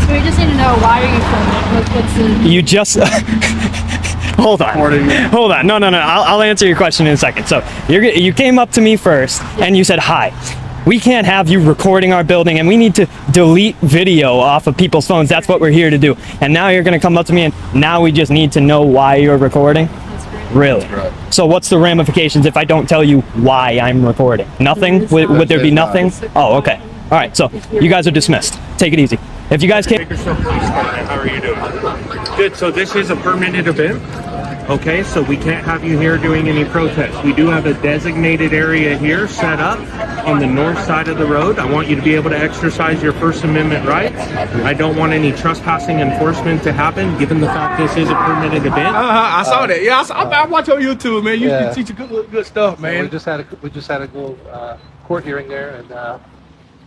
So we just need to know, why are you filming? What's the... You just... Hold on. No. I'll answer your question in a second. So you came up to me first and you said, hi. We can't have you recording our building and we need to delete video off of people's phones. That's what we're here to do. And now you're going to come up to me and now we just need to know why you're recording? Really? So what's the ramifications if I don't tell you why I'm recording? Nothing? Would there be nothing? Oh, okay. All right, so you guys are dismissed. Take it easy. If you guys can't... How are you doing? Good, so this is a permitted event. Okay, so we can't have you here doing any protests. We do have a designated area here set up on the north side of the road. I want you to be able to exercise your First Amendment rights. I don't want any trespassing enforcement to happen, given the fact this is a permitted event. I saw that. Yeah, I watch on YouTube, man. You teach good stuff, man. So we just had a little court hearing there, and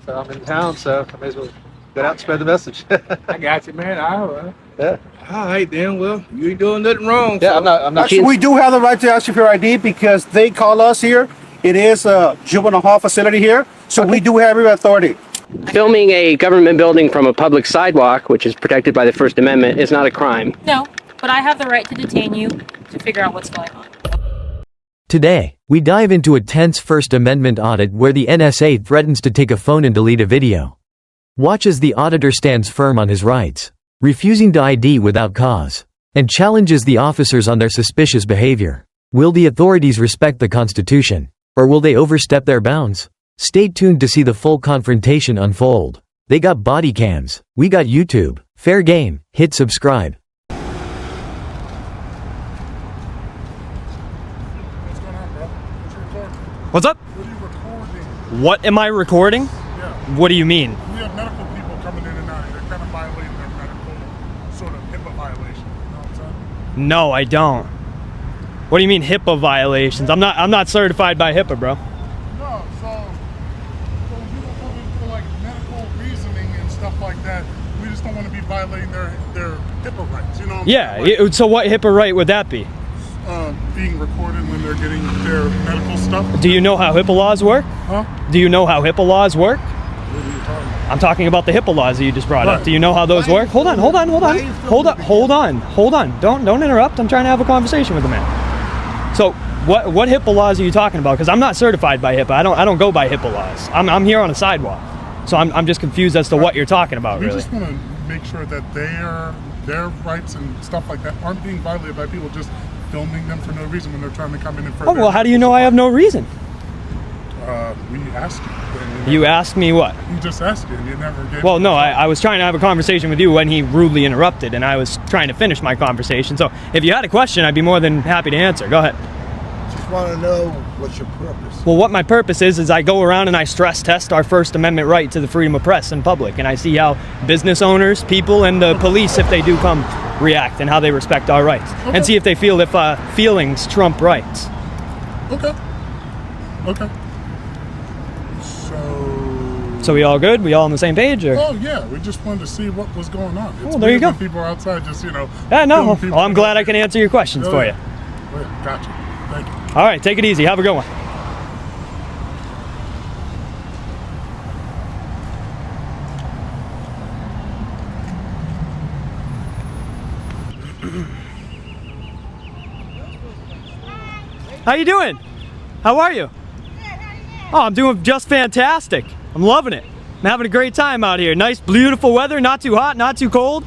so I'm in town, so I may as well get out and spread the message. I got you, man. All right. Yeah. All right, then. Well, you ain't doing nothing wrong. Yeah, so. I'm not Actually, cheating. we do have the right to ask you for your ID because they call us here. It is a juvenile hall facility here, so we do have your authority. Filming a government building from a public sidewalk, which is protected by the First Amendment, is not a crime. No, but I have the right to detain you to figure out what's going on. Today, we dive into a tense First Amendment audit where the NSA threatens to take a phone and delete a video. Watch as the auditor stands firm on his rights, refusing to ID without cause, and challenges the officers on their suspicious behavior. Will the authorities respect the Constitution, or will they overstep their bounds? Stay tuned to see the full confrontation unfold. They got body cams, we got YouTube. Fair game, hit subscribe. What's up? What are you recording? What am I recording? Yeah. What do you mean? We have medical people coming in and out. They're kind of violating their medical sort of HIPAA violation. You know what I'm saying? No, I don't. What do you mean HIPAA violations? I'm not certified by HIPAA, bro. No, so you don't come in for like medical reasoning and stuff like that. We just don't want to be violating their HIPAA rights. You know what I'm saying? Yeah, so what HIPAA right would that be? Being recorded when they're getting their medical stuff. Do you know how HIPAA laws work? Huh? Do you know how HIPAA laws work? What are you talking about? I'm talking about the HIPAA laws that you just brought up. Right. Do you know how those work? Hold on. Don't interrupt. I'm trying to have a conversation with the man. So what HIPAA laws are you talking about? Because I'm not certified by HIPAA. I don't go by HIPAA laws. I'm here on a sidewalk. So I'm just confused as to what you're talking about, We really. just want to make sure that their rights and stuff like that aren't being violated by people just filming them for no reason when they're trying to come in and Oh, well, how do you know I have no reason? We asked you. You asked me what? You just asked you and you never gave. Well, no, I was trying to have a conversation with you when he rudely interrupted, and I was trying to finish my conversation. So if you had a question, I'd be more than happy to answer. Go ahead. Just want to know what's your purpose. Well, what my purpose is I go around and I stress test our First Amendment right to the freedom of press in public, and I see how business owners, people, and the police, if they do come, react and how they respect our rights, and see if they feel if feelings trump rights. Okay. So we all good? We all on the same page? Or? Oh yeah, we just wanted to see what was going on. It's there you weird go. when people are outside just, Yeah, no. Well, I'm glad I can answer your questions for you. Oh, yeah. Gotcha. Thank you. All right, take it easy. Have a good one. How you doing? How are you? Oh, I'm doing just fantastic. I'm loving it. I'm having a great time out here. Nice, beautiful weather. Not too hot, not too cold.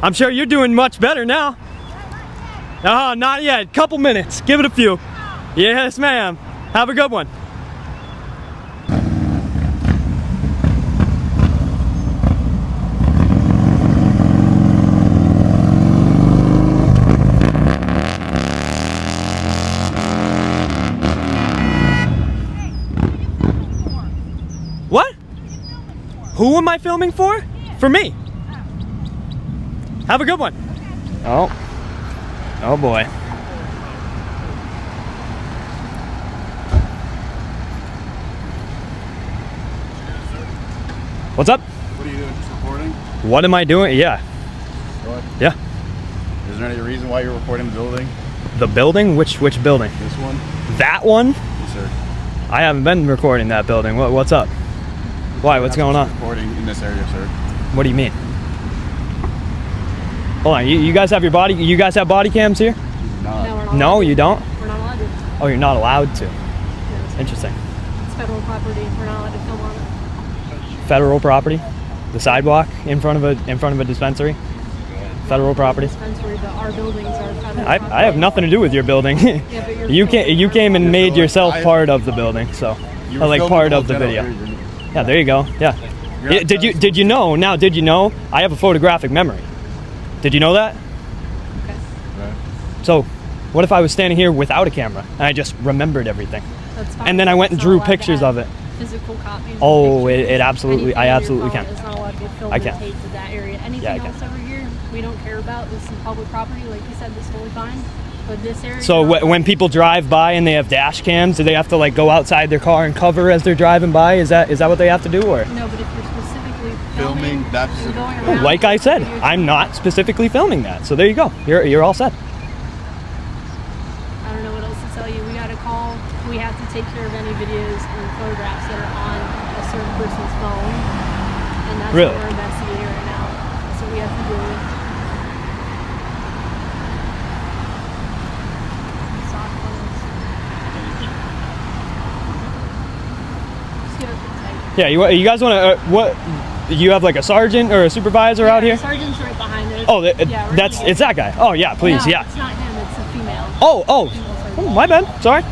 I'm sure you're doing much better now. Oh, not yet. Couple minutes. Give it a few. Yes, ma'am. Have a good one. What? Who am I filming for? For me. Have a good one. Oh. Oh boy. What's up? What are you doing? Just recording? What am I doing? Yeah. What? Yeah. Is there any reason why you're recording the building? The building? Which building? This one? That one? Yes, sir. I haven't been recording that building. What's up? Why? What's going on? Recording in this area, sir. What do you mean? Hold on, you guys have you guys have body cams here? No, we're not. No, you don't? We're not allowed to. Oh, you're not allowed to. No, Interesting. it's federal property. We're not allowed to film on it. Federal property? The sidewalk in front of a dispensary? Federal property? Dispensary, but our buildings are federal I property. have nothing to do with your building. Yeah, but you came and made yourself part of the building, so like part of the video. Yeah, there you go. Yeah. Did you know? Now, did you know I have a photographic memory? Did you know that? Okay. So, what if I was standing here without a camera and I just remembered everything? That's fine. And then I went and It's drew not allowed to pictures have of it. Physical copies. Oh, of pictures. it absolutely, I Anything on your absolutely phone can. is not allowed to be filmed I and can. taped to that area. Anything Yeah, I can. else over here, we don't care about. This is public property, like you said. This is totally fine. But this area. So when people drive by and they have dash cams, do they have to like go outside their car and cover as they're driving by? Is that what they have to do, or? No, but if you're specifically Filming, that's and going around, Like I said, you're- I'm not specifically filming that. So there you go. You're all set. I don't know what else to tell you. We got a call. We have to take care of any videos and photographs that are on a certain person's phone, and that's Really? what we're investigating right now. That's what we have to do. Just get up tight. Yeah, you guys want to what? You have like a sergeant or a supervisor out here? Sergeant's right behind us. Oh, Yeah, we're that's gonna it's that guy. Oh yeah, please, No, yeah. It's not him. It's a female. Oh, my bad. Sorry.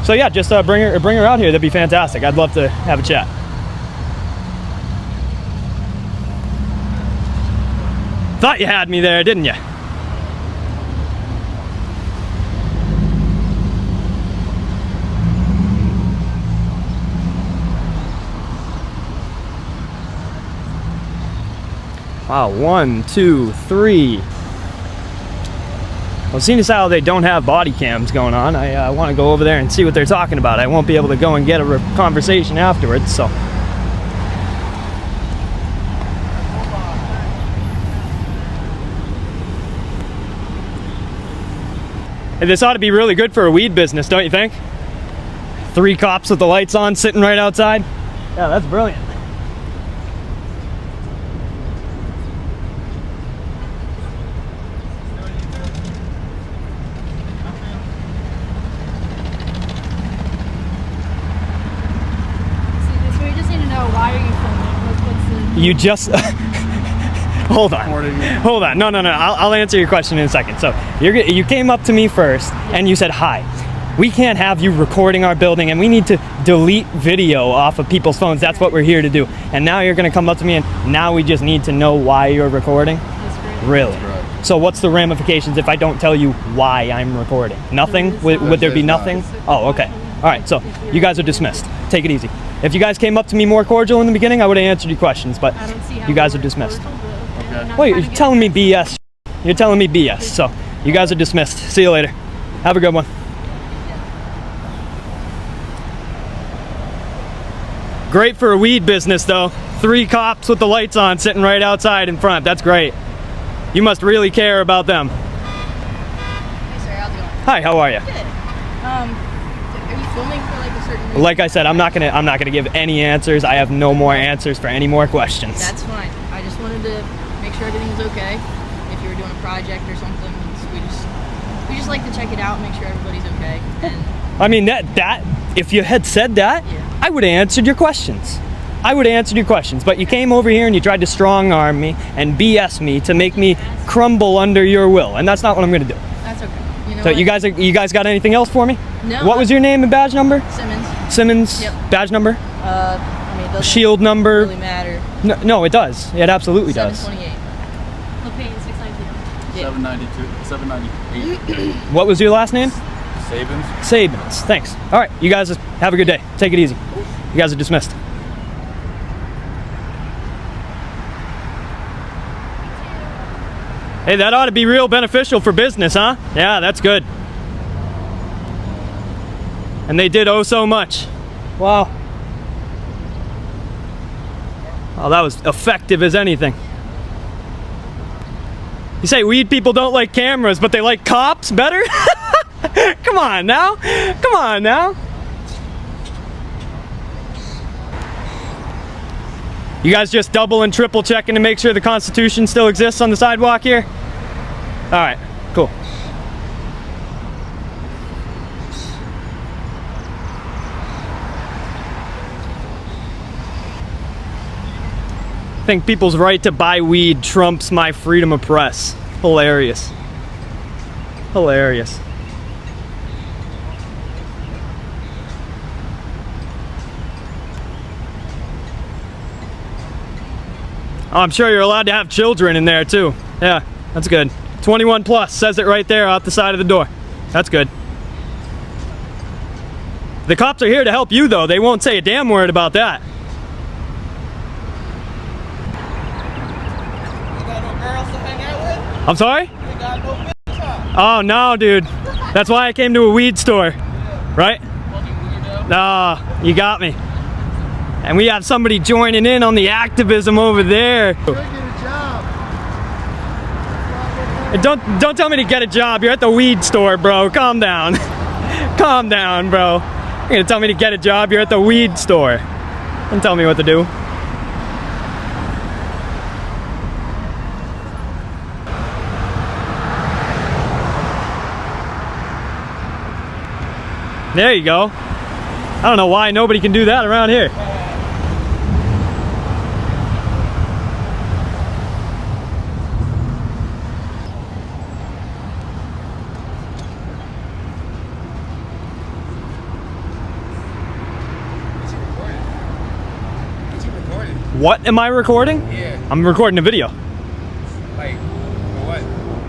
So yeah, just bring her out here. That'd be fantastic. I'd love to have a chat. Thought you had me there, didn't you? Wow, 1, 2, 3. Well, seeing as how they don't have body cams going on, I want to go over there and see what they're talking about. I won't be able to go and get a conversation afterwards, so. Hey, this ought to be really good for a weed business, don't you think? 3 cops with the lights on sitting right outside. Yeah, that's brilliant. You just hold on. No. I'll answer your question in a second. So you came up to me first and you said, hi, we can't have you recording our building and we need to delete video off of people's phones. That's what we're here to do. And now you're going to come up to me and now we just need to know why you're recording? Really? So what's the ramifications if I don't tell you why I'm recording? Nothing? Would there be nothing? Oh, okay. All right, so you guys are dismissed. Take it easy. If you guys came up to me more cordial in the beginning, I would have answered your questions, but you guys are dismissed. Wait, you're telling me BS. You're telling me BS, so you guys are dismissed. See you later. Have a good one. Great for a weed business, though. 3 cops with the lights on sitting right outside in front. That's great. You must really care about them. Hey sir, how's it going? Hi, how are you? Good. Are you filming for like a certain reason? Like I said, I'm not gonna give any answers. I have no more answers for any more questions. That's fine. I just wanted to make sure everything was okay. If you were doing a project or something, we just like to check it out, make sure everybody's okay. And I mean that if you had said that, yeah, I would have answered your questions. I would have answered your questions, but you came over here and you tried to strong arm me and BS me to make me crumble under your will, and that's not what I'm gonna do. that's okay. You know So what? you guys got anything else for me? No. What was your name and badge number? Simmons. Simmons. Yep. Badge number? I mean, it doesn't Shield number? really matter. No, it does. It absolutely does. 728. Lopane 692. Yeah. 798. What was your last name? Sabins. Sabins. Thanks. All right, you guys have a good day. Take it easy. You guys are dismissed. Hey, that ought to be real beneficial for business, huh? Yeah, that's good. And they did oh so much. Wow. Oh, that was effective as anything. You say weed people don't like cameras, but they like cops better? Come on now. Come on now. You guys just double and triple checking to make sure the Constitution still exists on the sidewalk here? All right, cool. I think people's right to buy weed trumps my freedom of press. Hilarious. Hilarious. Oh, I'm sure you're allowed to have children in there too. Yeah, that's good. 21 plus, says it right there out the side of the door. That's good. The cops are here to help you though. They won't say a damn word about that. I'm sorry? Oh no, dude. That's why I came to a weed store. Right? Ah, you got me. And we have somebody joining in on the activism over there. Don't tell me to get a job. You're at the weed store, bro. Calm down. Calm down, bro. You're gonna tell me to get a job. You're at the weed store. Don't tell me what to do. There you go. I don't know why nobody can do that around here. What am I recording? Yeah. I'm recording a video. Like, for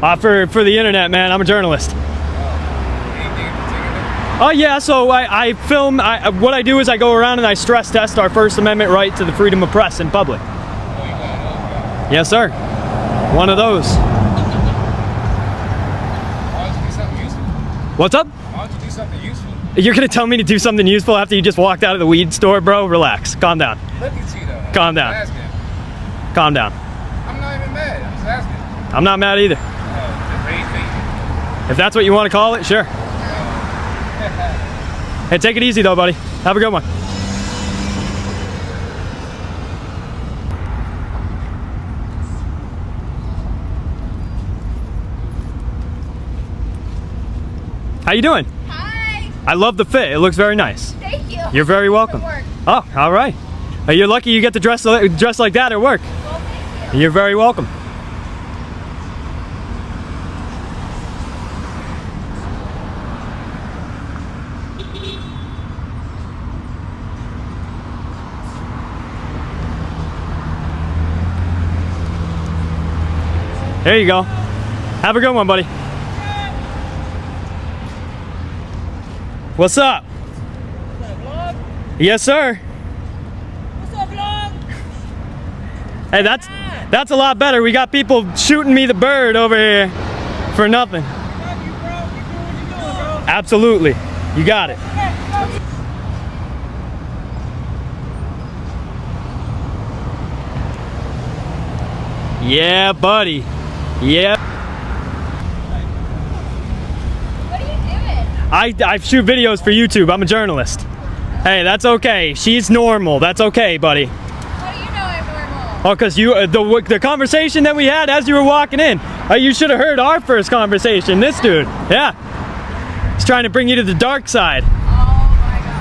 what? For the internet, man. I'm a journalist. Oh yeah, so I film, what I do is I go around and I stress test our First Amendment right to the freedom of press in public. Yes, sir. One of those. Why don't you do something useful? What's up? Why don't you do something useful? You're gonna tell me to do something useful after you just walked out of the weed store, bro? Relax. Calm down. Look at you though. Calm down. I'm asking. Calm down. I'm not even mad. I'm just asking. I'm not mad either. Just raise me. If that's what you want to call it, sure. Hey, take it easy though, buddy. Have a good one. How you doing? Hi. I love the fit. It looks very nice. Thank you. You're very welcome. Oh, all right. You're lucky you get to dress like that at work. Well, thank you. You're very welcome. There you go. Have a good one, buddy. What's up? What's up, vlog? Yes, sir. What's up, vlog? Hey, that's a lot better. We got people shooting me the bird over here for nothing. Absolutely. You got it. Yeah, buddy. Yeah. What are you doing? I shoot videos for YouTube. I'm a journalist. Hey, that's okay. She's normal. That's okay, buddy. How do you know I'm normal? Oh, because you the conversation that we had as you were walking in. You should have heard our first conversation. This dude. Yeah. He's trying to bring you to the dark side. Oh my God.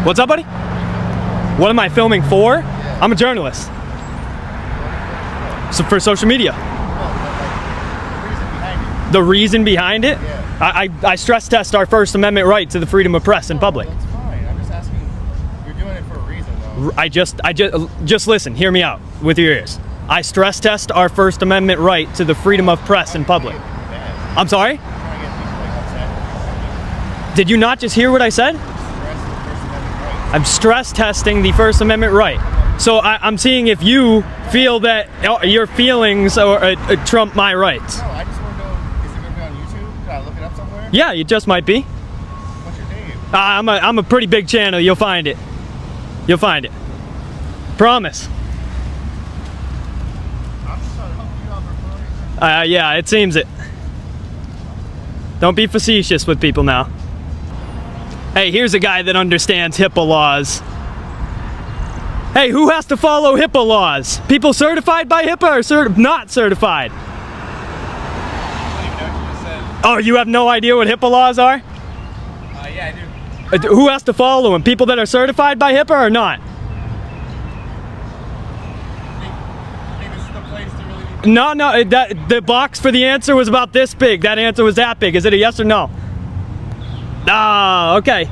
What's up, buddy? What am I filming for? I'm a journalist. So for social media. The reason behind it? I stress test our First Amendment right to the freedom of press in public. That's fine. I'm just asking. You're doing it for a reason, though. I just listen. Hear me out with your ears. I stress test our First Amendment right to the freedom of press in public. I'm sorry? Did you not just hear what I said? I'm stress testing the First Amendment right. So I'm seeing if you feel that your feelings trump my rights. No, I just want to know, is it going to be on YouTube? Can I look it up somewhere? Yeah, it just might be. What's your name? I'm a pretty big channel. You'll find it. You'll find it. Promise. I'm just trying to help you out, bro. Yeah, it seems it. Don't be facetious with people now. Hey, here's a guy that understands HIPAA laws. Hey, who has to follow HIPAA laws? People certified by HIPAA or not certified? Oh, you have no idea what HIPAA laws are? Yeah, I do. Who has to follow them? People that are certified by HIPAA or not? No, the box for the answer was about this big. That answer was that big. Is it a yes or no? Ah, okay.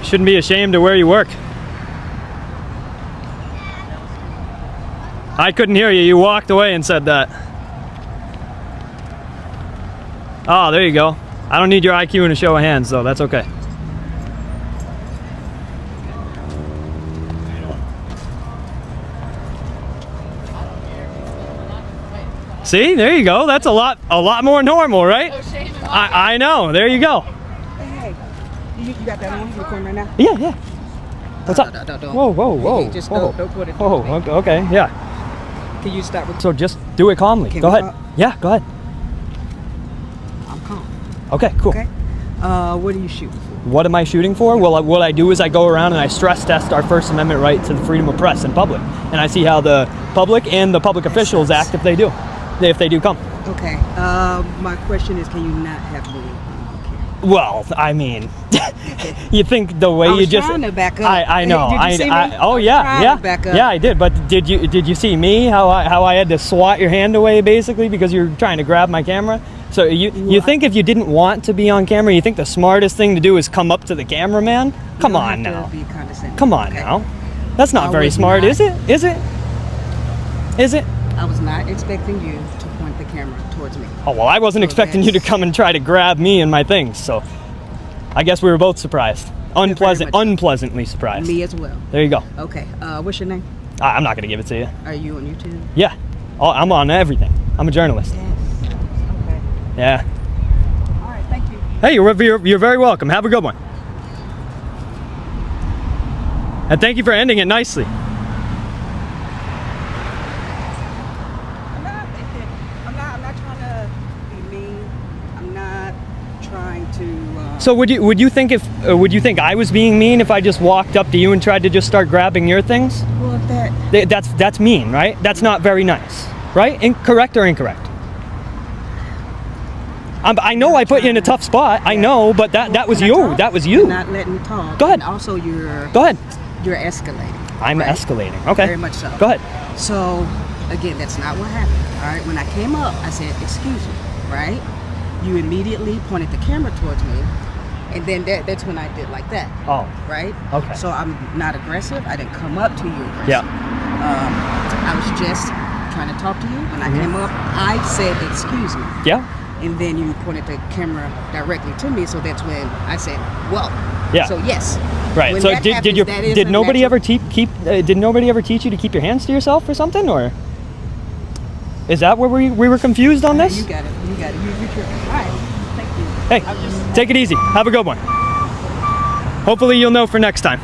Shouldn't be ashamed of where you work. I couldn't hear you. You walked away and said that. Oh, there you go. I don't need your IQ in a show of hands, though. That's okay. See, there you go. That's a lot more normal, right? I know. There you go. Hey, you got that on? You recording right now? Yeah, yeah. What's up? Whoa, whoa, whoa. Hey, just whoa. don't put it. Oh, okay, yeah. Can you stop with? So just do it calmly. Go ahead. Yeah, go ahead. I'm calm. Okay, cool. Okay. What are you shooting for? What am I shooting for? Well, what I do is I go around and I stress test our First Amendment right to the freedom of press in public, and I see how the public and the public officials act if they do come. Okay. My question is, can you not have bullying? Well, I mean, you think the way I was you just trying to back up. I know. Did you see me? Oh yeah. Back up. Yeah, I did. But did you see me? How I had to swat your hand away basically because you're trying to grab my camera? So you think if you didn't want to be on camera, you think the smartest thing to do is come up to the cameraman? Come on now. Come on now. That's not very smart, is it? Is it? Is it? I was not expecting you to point the camera towards me. Oh, well, I wasn't expecting you to come and try to grab me and my things, so I guess we were both surprised. Unpleasantly surprised. Me as well. There you go. Okay, what's your name? I'm not going to give it to you. Are you on YouTube? Yeah. Oh, I'm on everything. I'm a journalist. Yes. Okay. Yeah. All right, thank you. Hey, you're very welcome. Have a good one. And thank you for ending it nicely. So would you think I was being mean if I just walked up to you and tried to just start grabbing your things? Well, that's mean, right? That's not very nice, right? Correct or incorrect? I know I put you in a tough spot. I know, but that was you. That was you. You're not letting me talk. Go ahead. And also, Go ahead. You're escalating. I'm escalating. Okay. Very much so. Go ahead. So, again, that's not what happened. All right. When I came up, I said, "Excuse me," right? You immediately pointed the camera towards me, and then that's when I did like that. Oh. Right? Okay. So I'm not aggressive. I didn't come up to you aggressive. Yeah. I was just trying to talk to you. When I came up, I said, "Excuse me." Yeah. And then you pointed the camera directly to me, so that's when I said, "Whoa." Yeah. So yes. Right. When So that happens, did nobody ever teach you to keep your hands to yourself or something, or is that where we were confused on this? You got it. You got it. You're tripping. All right. Thank you. Hey, take it easy. Have a good one. Hopefully you'll know for next time.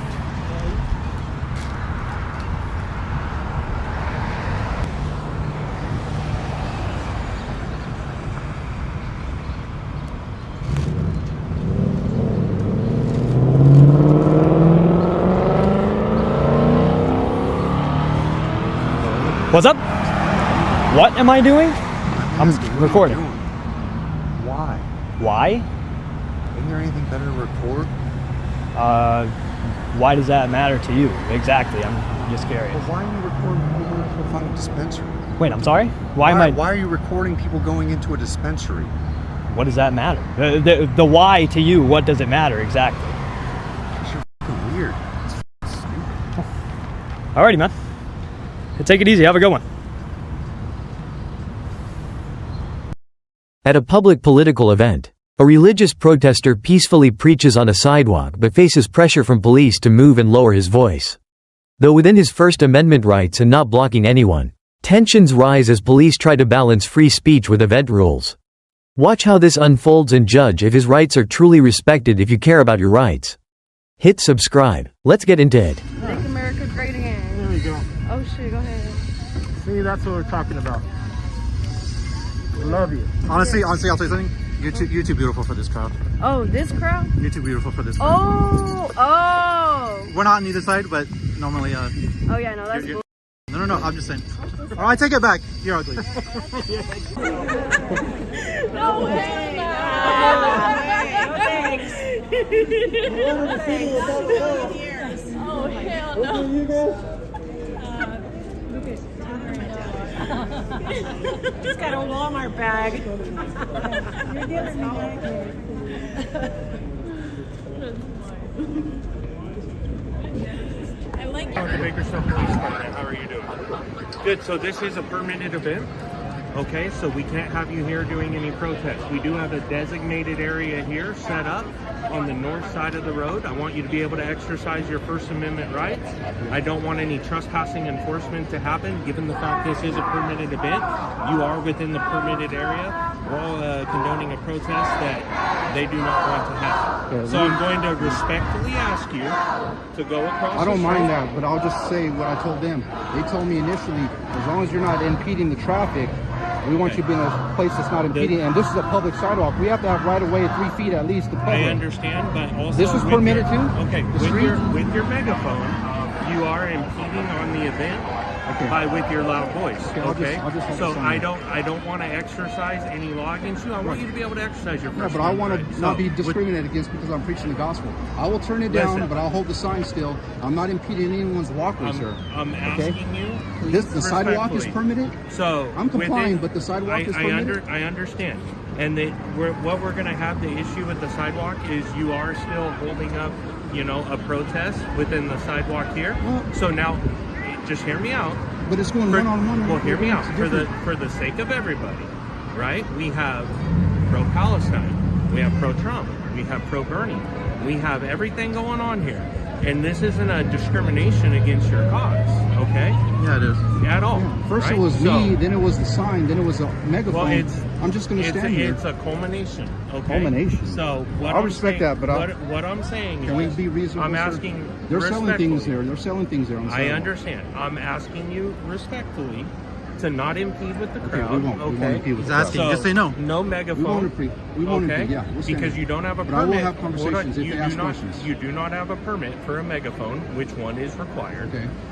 What's up? What am I doing? I'm recording. Why? Why? Isn't there anything better to record? Why does that matter to you? Exactly, I'm just curious. Well, why are you recording people going to find a dispensary? Wait, I'm sorry? Why are you recording people going into a dispensary? What does that matter? The why to you, what does it matter exactly? Because you're fucking weird. It's stupid. Alrighty, man. Take it easy. Have a good one. At a public political event, a religious protester peacefully preaches on a sidewalk but faces pressure from police to move and lower his voice. Though within his First Amendment rights and not blocking anyone, tensions rise as police try to balance free speech with event rules. Watch how this unfolds and judge if his rights are truly respected if you care about your rights. Hit subscribe. Let's get into it. Make America great again. There we go. Oh shit, go ahead. See, that's what we're talking about. We love you. Honestly, I'll tell you something. You're too beautiful for this crowd. Oh, this crowd? You're too beautiful for this crowd. Oh. We're not on either side, but normally, Oh yeah, no, that's cool. No, I'm just saying. All right, take it back. You're ugly. No way. Oh hell no. Just got a Walmart bag. You're giving me I like The Bakersfield Police Department. How are you doing? Good. So this is a permitted event. Okay, so we can't have you here doing any protests. We do have a designated area here set up on the north side of the road. I want you to be able to exercise your First Amendment rights. I don't want any trespassing enforcement to happen. Given the fact this is a permitted event, you are within the permitted area. We're all condoning a protest that they do not want to happen. So I'm going to respectfully ask you to go across. I don't mind that, but I'll just say what I told them. They told me initially, as long as you're not impeding the traffic, we want you to be in a place that's not impeding, and this is a public sidewalk. We have to have right of way 3 feet at least to public. I understand, but also this is permitted too. Okay, with your megaphone, you are impeding on the event with your loud voice. Okay, I'll just so I don't want to exercise any law against you. I want you to be able to exercise your First but I want Amendment to not be discriminated against because I'm preaching the gospel. I will turn it down, but I'll hold the sign still. I'm not impeding anyone's walkway, sir. I'm asking you. Please, the sidewalk is permitted. So I'm complying, but the sidewalk is permitted. I understand. And what we're going to have the issue with the sidewalk is you are still holding up, a protest within the sidewalk here. So now, just hear me out. But it's going one-on-one. Well, hear me out. For the sake of everybody, right? We have pro-Palestine. We have pro-Trump. We have pro-Bernie. We have everything going on here. And this isn't a discrimination against your cause, okay? Yeah, it is. At all. Yeah. First right? it was me, then it was the sign, then it was a megaphone. Well, I'm just going to stand here. It's a culmination, okay? Culmination. So what I respect that, but what I'm saying can we be reasonable? I'm asking. They're selling things there. They're selling things there. I understand. I'm asking you respectfully to not impede with the crowd. We won't impede with the crowd. Just say no. No megaphone. We won't impede. Yeah, because you don't have a permit. But I will have conversations if they ask questions. You do not have a permit for a megaphone, which one is required.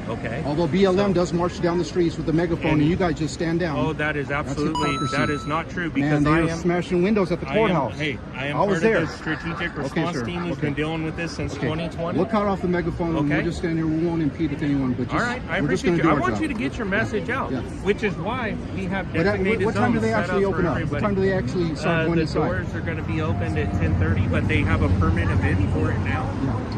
Okay. Although BLM does march down the streets with a megaphone, and you guys just stand down. Oh, that is absolutely is not true. Because they are smashing windows at the courthouse. I am part of the strategic response team who's been dealing with this since 2020. We'll cut off the megaphone. And we're just standing here. We won't impede with anyone. But all right, I appreciate you. I want you to get your message out, which is why we have designated what time do zones they actually open up? What time do they actually start going inside? The doors are going to be opened at 10:30, but they have a permit event for it now,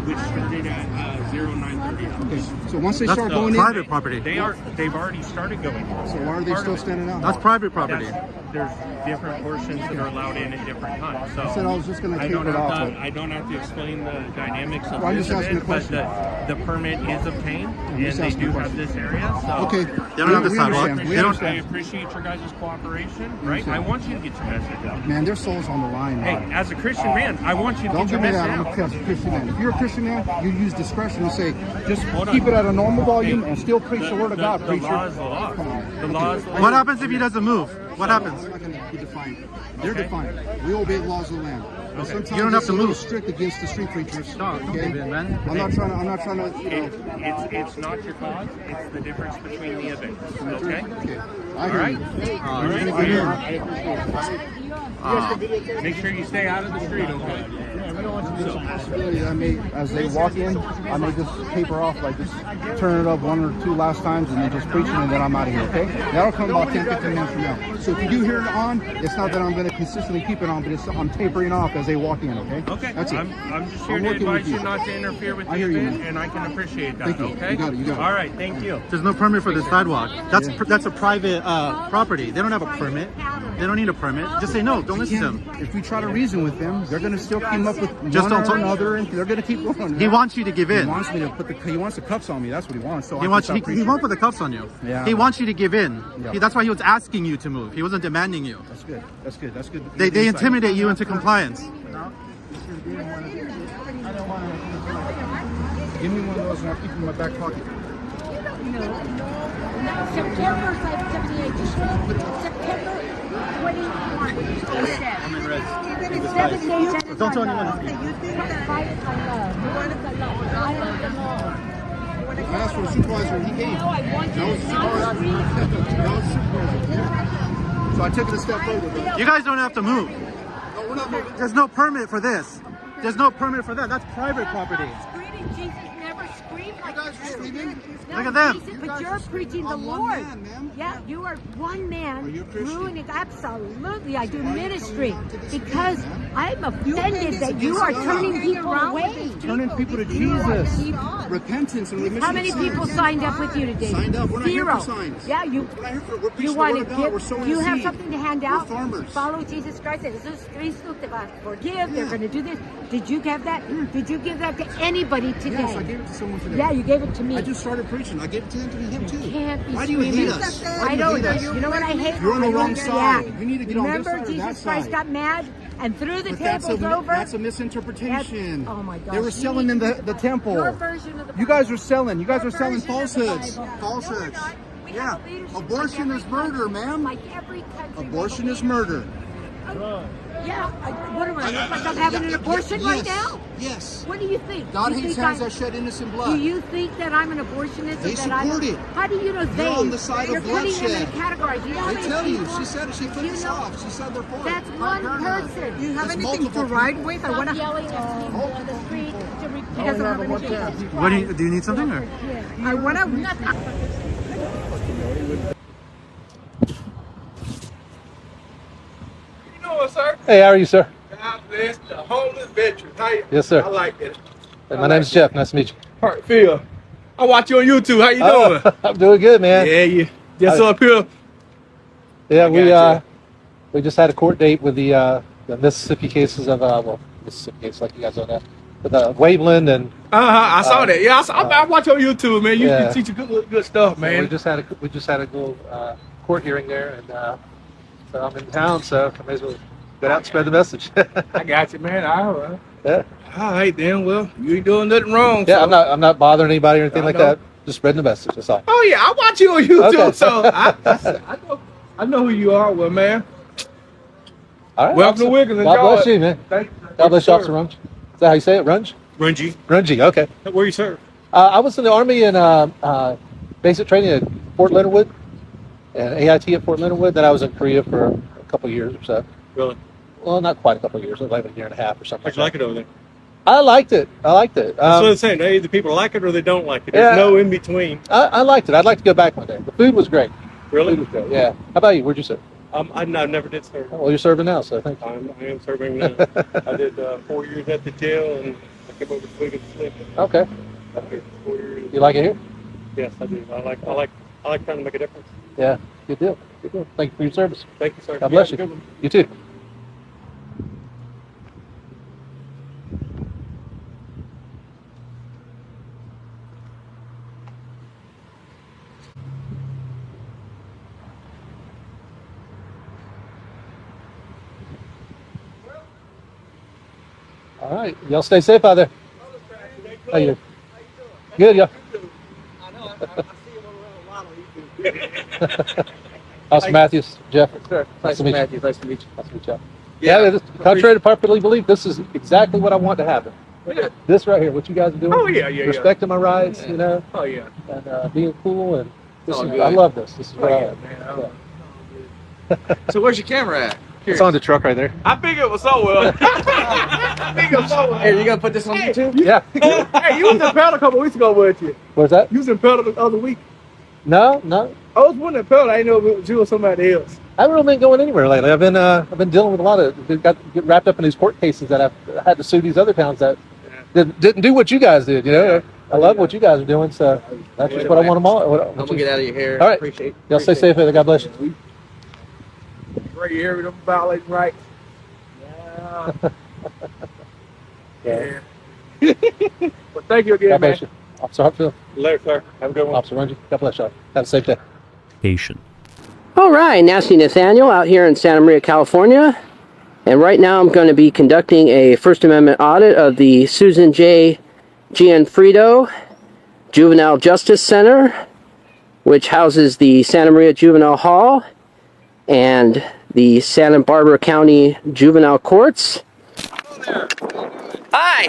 which started at 09:30. Okay, so once they start going private in, property. They've already started going in. So why are they still standing out? That's private property. There's different portions that are allowed in at different times. So I said I was just going to taper it off. I don't have to explain the dynamics of I'm this just asking event, a question. but the permit is obtained, and they do have this area. So okay, they don't have the sidewalk. I appreciate your guys' cooperation, right? I want you to get your message out. Man, their soul's on the line. Hey, as a Christian man, I want you to get your message out. I'm a Christian man. If you're a Christian man, you use discretion and say, just keep it at a normal volume and still preach the word of God, preacher. The law is the law. The law is the law. What happens if he doesn't move? What happens? I'm not going to be defiant. They're defiant. We obey the laws of the land. Okay. Sometimes You don't have it's to a little move. strict against the street preachers. No, okay, man. I'm not trying to. It's not your cause. It's the difference between the events. Okay. Okay. All right. All right. Make sure you stay out of the street. Okay. I may, as they walk in, I may just taper off, like just turn it up 1 or 2 last times, and then just preaching, and then I'm out of here. Okay. That'll come about 10-15 minutes from now. So if you do hear it on, it's not that I'm going to consistently keep it on, but I'm tapering off as they walk in. Okay. Okay. That's it. I'm just here to advise you not to interfere with the event, and I can appreciate that. Thank you. Okay. You got it. All right. Thank you. There's no permit for the sidewalk. That's a private property. They don't have a permit. They don't need a permit. Just say no. Don't listen to them. If we try to reason with them, they're going to still come up with just don't talk. another, and they're gonna keep going. He wants you to give in. He wants me to put he wants the cuffs on me. That's what he wants. So He wants. He won't put the cuffs on you. Yeah. He wants you to give in. Yeah. That's why he was asking you to move. He wasn't demanding you. That's good. That's good. That's good. They intimidate you into compliance. Give me one of those, and I'll keep it in my back pocket. September 78. September 21. I'm in red. 7 days. Don't tell anyone. You think that fight is my love. You want the law. I want the law. I asked for a supervisor, and he came. No, I want you That was to the not supervisor. That was the supervisor. So I took it a step further. You guys don't have to move. No, we're not moving. There's no permit for this. There's no permit for that. That's private property. Screaming, Jesus never screamed like guys are screaming. No, Look at them. Jesus, but you're preaching the I'm one Lord. man, ma'am. Yeah, you are one man. Are you a Christian? Ruining, absolutely. I do why are you ministry coming to this because event, I'm offended that you are turning people away. Turning people to Jesus. Repentance and remission How many of sins. people signed up with you today? Signed up. We're not here Zero. for signs. Yeah, you. We're not here for, we're You preaching want the to word of God. We're give? sowing You have seed. something to hand We're out? farmers. Follow Jesus Christ. This is Cristo te va a forgive. They're going to do this. Did you give that? Did you give that to anybody today? Yes, I gave it to someone today. Yeah, you gave it to me. I just started preaching. I gave it to him too. You can't be Why do you screaming. hate us? Why I do you don't hate know. us? You know what I hate? You're on the I wrong don't- side. yeah. You need to get on this Remember, side or that Jesus Christ side. got mad and threw the But that's tables over. That's a misinterpretation. Oh my gosh. They were selling in the temple. Your version of the You guys are selling. You guys Your are selling version of the falsehoods. Bible. Falsehoods. No, we're not. We Yeah. have a leadership Abortion like is every murder, country. ma'am. Like every country. Abortion is murder. Yeah. What am I? Look like I'm having an abortion right now? Yes. What do you think? God You hates think hands I- that shed innocent Do blood. you think that I'm an abortionist? They or that I'm, support it. How do you know they? You're on the side You're of putting them in bloodshed. categories. You know how They many tell you. people- She said it. She put you this know- off. She said they're for it. That's Planned one Parenthood. person. Do you have anything to ride with? I want to yelling at people on the street to he doesn't have anything. What do you need something or? I want to. You know what, sir? Hey, how are you, sir? God bless the homeless veteran. How you? Yes, sir. I like it. Hey, my name's Jeff. Nice to meet you. All right, Phil. I watch you on YouTube. How you doing? I'm doing good, man. Yeah, you just up here. Yeah, we just had a court date with the Mississippi cases of Mississippi cases, like you guys know that, with Waveland and. I saw that. Yeah, I watch on YouTube, man. You yeah. teach good stuff, So man. we just had a little court hearing there, and so I'm in town, so I may as well get out and spread the message. I got you, man. All right. Yeah. All right, then. Well, you ain't doing nothing wrong. Yeah, so. I'm not bothering anybody or anything I like know. that. Just spreading the message. That's all. Oh yeah, I watch you on YouTube, Okay. so I know who you are, well, man. All right. Welcome to Wiggins. God Enjoy bless it. you, man. Thank you. God bless you, Sir. Officer Runge. Is that how you say it? Runge? Rungy. Runge. Okay. Where you serve? I was in the Army in basic training at Fort Leonard Wood, and AIT at Fort Leonard Wood. Then I was in Korea for a couple of years or so. Really? Well, not quite a couple of years, like a year and a half or something. How'd you like it over there? I liked it. That's That's what I'm saying. Either people like it or they don't like it. There's Yeah. no in between. I liked it. I'd like to go back one day. The food was great. Really? Food was great. Yeah. How about you? Where'd you serve? I never did serve. Well, you're serving now, so thank you. I am serving now. I did 4 years at the jail, and I came over to Wiggins to sleep. Okay. After 4 years. You like it here? Yes, I do. I like trying to make a difference. Yeah. Good deal. Good deal. Thank you for your service. Thank you, sir. God bless have a you. good one. You too. All right. Y'all stay safe out there. How you? Good, yeah. Austin Matthews, Jeff. Sure. Nice to meet you. Matthew. Nice to meet you. Nice to meet you. Yeah, contrary to popular belief, this is exactly what I want to happen. Yeah. This right here, what you guys are doing. Oh, yeah. Respecting my rights, you know, Oh yeah. and being cool, and this all is, good. I love this. This is what I yeah, like. man. Yeah. So where's your camera at? It's on the truck right there. I figured it was so well. I figured it was so well. Hey, you gonna put this on YouTube? Yeah. Hey, you was in Pella a couple weeks ago, weren't you? Where's that? You was in Pella the other week. No. I was one in Pella. I didn't know if it was you or somebody else. I haven't really been going anywhere lately. I've been dealing with a lot of get wrapped up in these court cases that I've had to sue these other towns that didn't do what you guys did. You know, I love what you guys are doing, so that's just what I want them all. I'm gonna get out of your hair. All right. Appreciate. Y'all stay safe. God bless you. Right here, we don't violate rights. Yeah. Yeah. Well, thank you again, God man. bless you. Officer Hartfield. Later, sir. Have a good one. Officer Rungy. God bless you. Have a safe day. All right, Nasty Nathaniel out here in Santa Maria, California. And right now I'm going to be conducting a First Amendment audit of the Susan J. Gianfrido Juvenile Justice Center, which houses the Santa Maria Juvenile Hall and the Santa Barbara County Juvenile Courts. Hello there. Hi.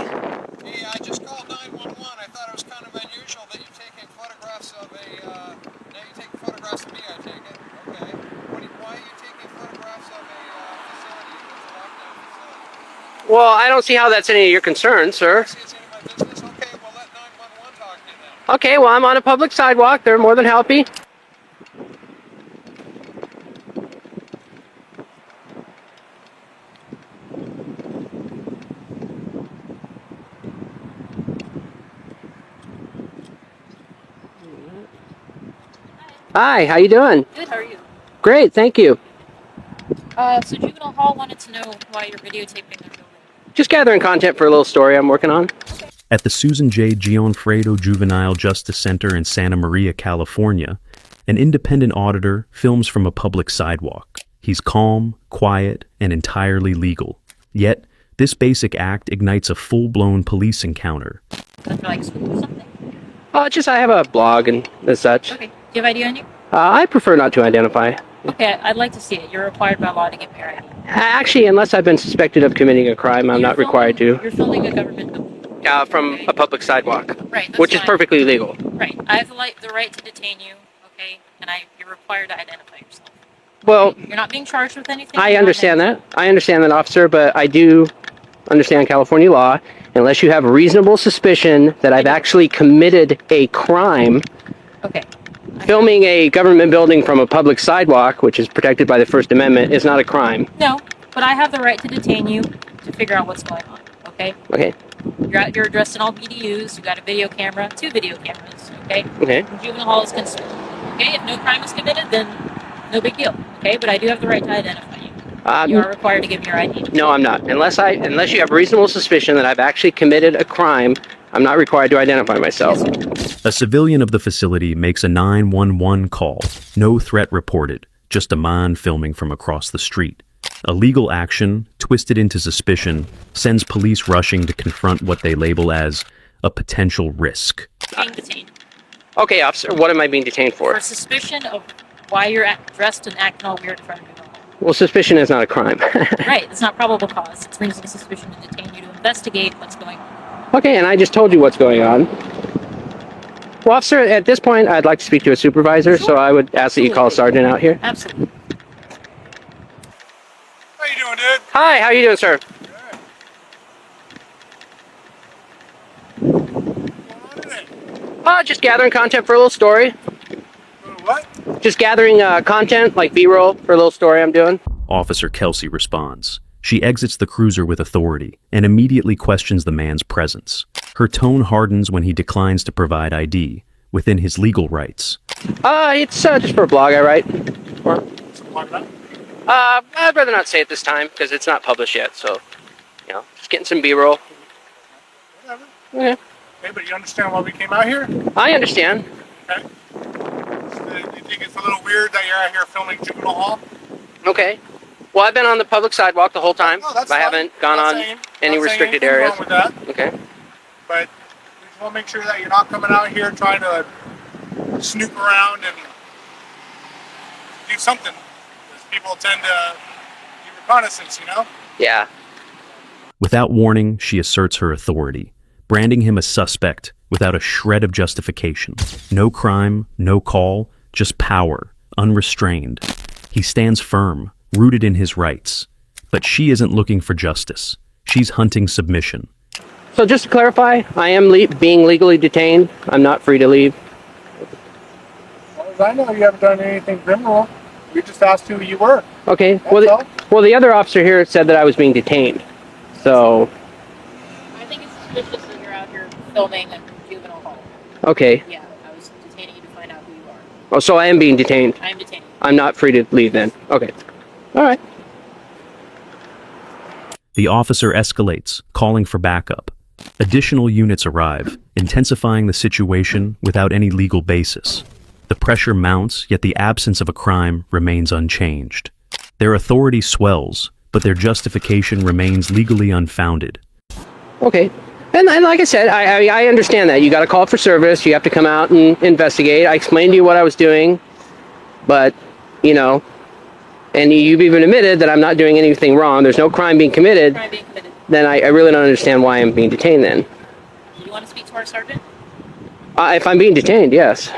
Hey, I just called 911. I thought it was kind of unusual that you're taking photographs of a, now you're taking photographs of me, I take it. Okay. Why are you taking photographs of a facility that's a lockdown facility? Well, I don't see how that's any of your concern, sir. See, it's any of my business? Okay, well let 911 talk to you then. Okay, well, I'm on a public sidewalk. They're more than happy. Hi, how you doing? Good, how are you? Great, thank you. So Juvenile Hall wanted to know why you're videotaping their building. Just gathering content for a little story I'm working on. At the Susan J. Gianfrido Juvenile Justice Center in Santa Maria, California, an independent auditor films from a public sidewalk. He's calm, quiet, and entirely legal. Yet, this basic act ignites a full-blown police encounter. Is that for like school or something? I have a blog and such. Okay. Do you have ID on you? I prefer not to identify. Okay, I'd like to see it. You're required by law to give me your ID. Actually, unless I've been suspected of committing a crime, I'm not required to. You're filming a government building. From a public sidewalk. Right, that's which is fine. perfectly legal. Right. I have the right to detain you, okay? And you're required to identify yourself. Well, You're not being charged with anything. I You're not understand that. I understand that, officer, but I do understand California law. Unless you have reasonable suspicion that I've actually committed a crime, Okay. filming a government building from a public sidewalk, which is protected by the First Amendment, is not a crime. No, but I have the right to detain you to figure out what's going on, okay? Okay. You're addressed in all BDUs. You got a video camera, 2 video cameras, okay? Okay. Juvenile Hall is concerned. Okay, if no crime is committed, then no big deal. Okay, but I do have the right to identify you. You are required to give me your ID. No, I'm not. Unless you have reasonable suspicion that I've actually committed a crime, I'm not required to identify myself. A civilian of the facility makes a 911 call. No threat reported, just a man filming from across the street. A legal action, twisted into suspicion, sends police rushing to confront what they label as a potential risk. Being detained. Okay, officer, what am I being detained for? For suspicion of why you're dressed and acting all weird in front of me. Well, suspicion is not a crime. Right, it's not probable cause. It's reasonable suspicion to detain you to investigate what's going on. Okay, and I just told you what's going on. Well, officer, at this point, I'd like to speak to a supervisor, so I would ask that you call a sergeant out here. Absolutely. How you doing, dude? Hi, how you doing, sir? Just gathering content for a little story. What? Just gathering content, like B-roll, for a little story I'm doing. Officer Kelsey responds. She exits the cruiser with authority and immediately questions the man's presence. Her tone hardens when he declines to provide ID, within his legal rights. It's just for a blog I write. I'd rather not say it this time, because it's not published yet, so, just getting some B-roll. Whatever. Okay. Okay, but you understand why we came out here? I understand. Okay. Do you think it's a little weird that you're out here filming Juvenile Hall? Okay. Well, I've been on the public sidewalk the whole time. Oh, that's I fine. haven't gone Not on saying- any not saying restricted anything areas. wrong with that. Okay. But we just want to make sure that you're not coming out here trying to snoop around and do something. Because people tend to do reconnaissance, you know? Yeah. Without warning, she asserts her authority, branding him a suspect without a shred of justification. No crime, no call, just power, unrestrained. He stands firm, rooted in his rights. But she isn't looking for justice. She's hunting submission. So just to clarify, I am being legally detained. I'm not free to leave. As far as I know, you haven't done anything criminal. We just asked who you were. Okay. That's Well, the other officer here said that I was being detained. So, I think it's suspicious that you're out here filming a Juvenile Hall. okay. Yeah, I was detaining you to find out who you are. Oh, so I am being detained. I am detaining you. I'm not free to leave then. Okay. All right. The officer escalates, calling for backup. Additional units arrive, intensifying the situation without any legal basis. The pressure mounts, yet the absence of a crime remains unchanged. Their authority swells, but their justification remains legally unfounded. Okay. And like I said, I understand that. You got a call for service. You have to come out and investigate. I explained to you what I was doing. But, you know, and you've even admitted that I'm not doing anything wrong. There's no crime being committed. Then I really don't understand why I'm being detained then. You want to speak to our sergeant? If I'm being detained, yes.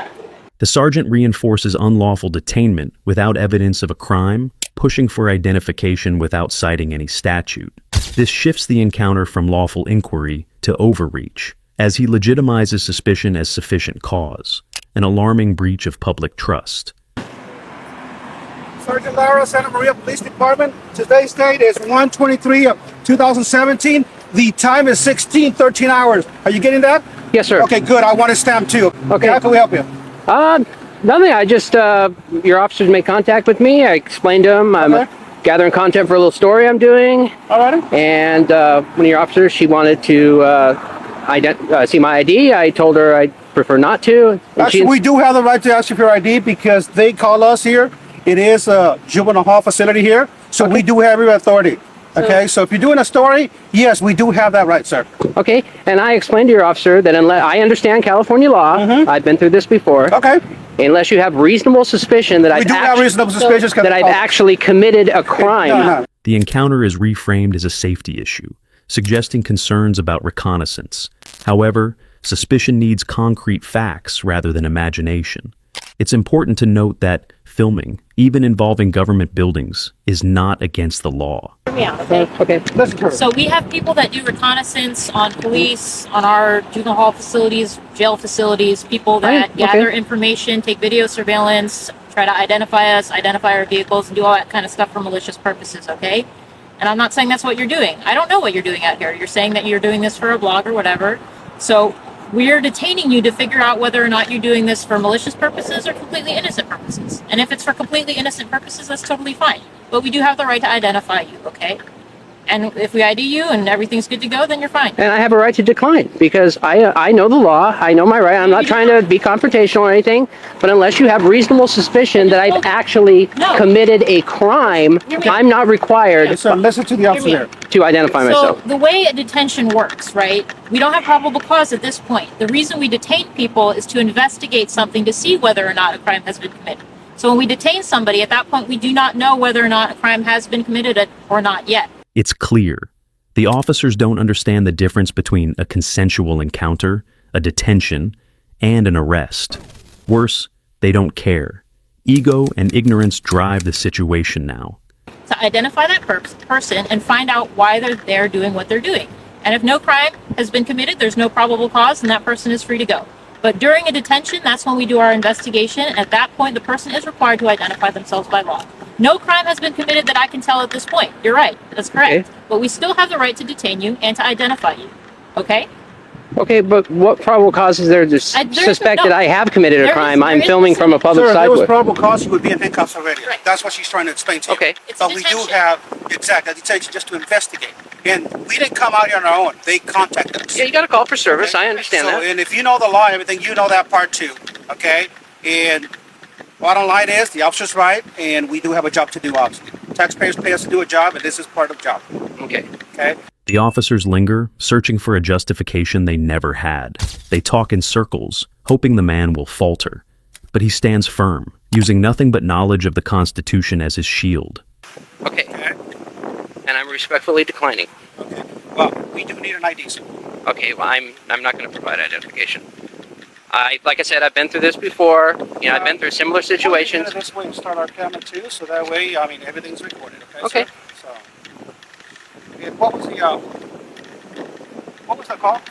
The sergeant reinforces unlawful detainment without evidence of a crime, pushing for identification without citing any statute. This shifts the encounter from lawful inquiry to overreach, as he legitimizes suspicion as sufficient cause, an alarming breach of public trust. Sergeant Lara, Santa Maria Police Department. Today's date is 1/23 of 2017. The time is 16:13 hours. Are you getting that? Yes, sir. Okay, good. I want to stamp too. Okay. How can we help you? Nothing. I just, your officers made contact with me. I explained to them I'm gathering content for a little story I'm doing. All right. And one of your officers, she wanted to see my ID. I told her I'd prefer not to. Actually, we do have the right to ask you for your ID because they call us here. It is a juvenile hall facility here, so we do have your authority. Okay, so if you're doing a story, yes, we do have that right, sir. Okay, and I explained to your officer that unless I understand California law, I've been through this before. Okay. Unless you have reasonable suspicion that I've actually committed a crime. The encounter is reframed as a safety issue, suggesting concerns about reconnaissance. However, suspicion needs concrete facts rather than imagination. It's important to note that filming, even involving government buildings, is not against the law. Yeah, okay. So we have people that do reconnaissance on police, on our juvenile hall facilities, jail facilities, people that gather information, take video surveillance, try to identify us, identify our vehicles, and do all that kind of stuff for malicious purposes, okay? And I'm not saying that's what you're doing. I don't know what you're doing out here. You're saying that you're doing this for a blog or whatever. So we're detaining you to figure out whether or not you're doing this for malicious purposes or completely innocent purposes. And if it's for completely innocent purposes, that's totally fine. But we do have the right to identify you, okay? And if we ID you and everything's good to go, then you're fine. And I have a right to decline because I know the law. I know my right. I'm not trying to be confrontational or anything. But unless you have reasonable suspicion that I've actually committed a crime, I'm not required so listen to the officer to identify myself. So the way a detention works, right? We don't have probable cause at this point. The reason we detain people is to investigate something to see whether or not a crime has been committed. So when we detain somebody, at that point, we do not know whether or not a crime has been committed or not yet. It's clear. The officers don't understand the difference between a consensual encounter, a detention, and an arrest. Worse, they don't care. Ego and ignorance drive the situation now. To identify that person and find out why they're there doing what they're doing. And if no crime has been committed, there's no probable cause, and that person is free to go. But during a detention, that's when we do our investigation. At that point, the person is required to identify themselves by law. No crime has been committed that I can tell at this point. You're right. That's correct. Okay. But we still have the right to detain you and to identify you. Okay? Okay, but what probable cause is there to suspect that I have committed a crime? I'm filming from a public sidewalk. If there was probable cause, you would be in handcuffs already. Right. That's what she's trying to explain to you. Okay. But we do have, a detention just to investigate. And we didn't come out here on our own. They contacted us. Yeah, you got a call for service. Okay? I understand that. And if you know the law and everything, you know that part too. Okay? And bottom line is, the officer's right, and we do have a job to do, obviously. Taxpayers pay us to do a job, and this is part of the job. Okay. Okay? The officers linger, searching for a justification they never had. They talk in circles, hoping the man will falter. But he stands firm, using nothing but knowledge of the Constitution as his shield. Okay. And I'm respectfully declining. Okay. Well, we do need an ID, sir. Okay, well, I'm not going to provide identification. Like I said, I've been through this before. You know, I've been through similar situations. This way we start our camera too, so that way, everything's recorded. Okay. Sir? So, and what was the call?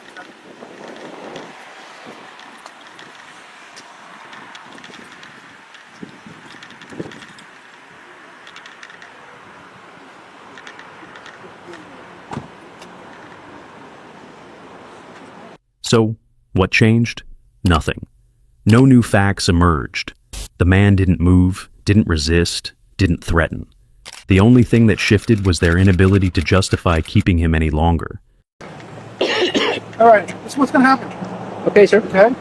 So, what changed? Nothing. No new facts emerged. The man didn't move, didn't resist, didn't threaten. The only thing that shifted was their inability to justify keeping him any longer. All right, this is what's gonna happen. Okay, sir. Okay.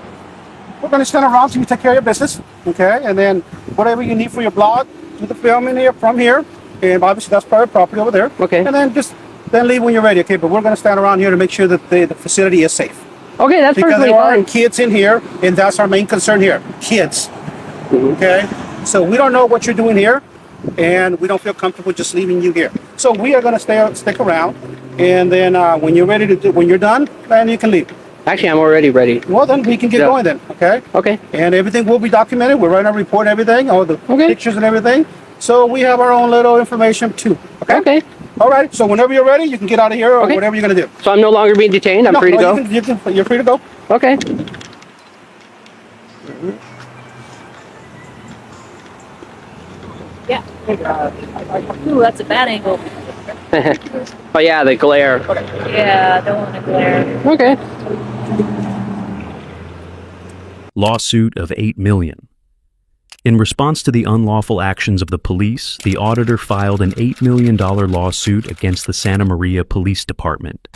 We're gonna stand around so you take care of your business. Okay, and then whatever you need for your blog, do the film in here from here, and obviously that's private property over there. Okay. And then leave when you're ready. Okay, but we're gonna stand around here to make sure that the facility is safe. Okay, that's because perfectly there are fine. kids in here, and that's our main concern here. Kids. Okay. So we don't know what you're doing here, and we don't feel comfortable just leaving you here. So we are gonna stick around, and then when you're done, then you can leave. Actually, I'm already ready. Well, then we can get going then, okay? Okay. And everything will be documented. We're writing a report, everything, all the pictures and everything. So we have our own little information too, okay? Okay. All right, so whenever you're ready, you can get out of here or whatever you're gonna do. So I'm no longer being detained? I'm free to go? You're free to go. Okay. Yeah. Ooh, that's a bad angle. Oh yeah, the glare. Yeah, don't want to glare. Okay. Lawsuit of $8 million. In response to the unlawful actions of the police, the auditor filed an $8 million lawsuit against the Santa Maria Police Department.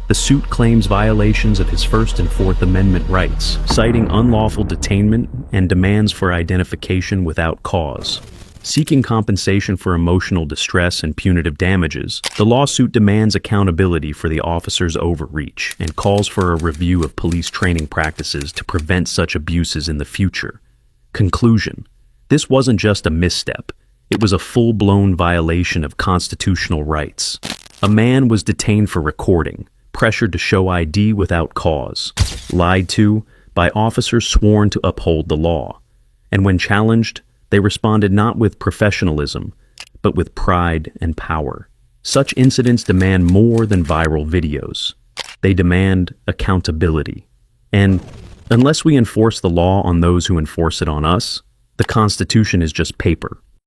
The suit claims violations of his First and Fourth Amendment rights, citing unlawful detainment and demands for identification without cause. Seeking compensation for emotional distress and punitive damages, the lawsuit demands accountability for the officer's overreach and calls for a review of police training practices to prevent such abuses in the future. Conclusion: this wasn't just a misstep, it was a full-blown violation of constitutional rights. A man was detained for recording, pressured to show ID without cause, lied to by officers sworn to uphold the law, and when challenged, they responded not with professionalism, but with pride and power. Such incidents demand more than viral videos. They demand accountability. And unless we enforce the law on those who enforce it on us, the Constitution is just paper.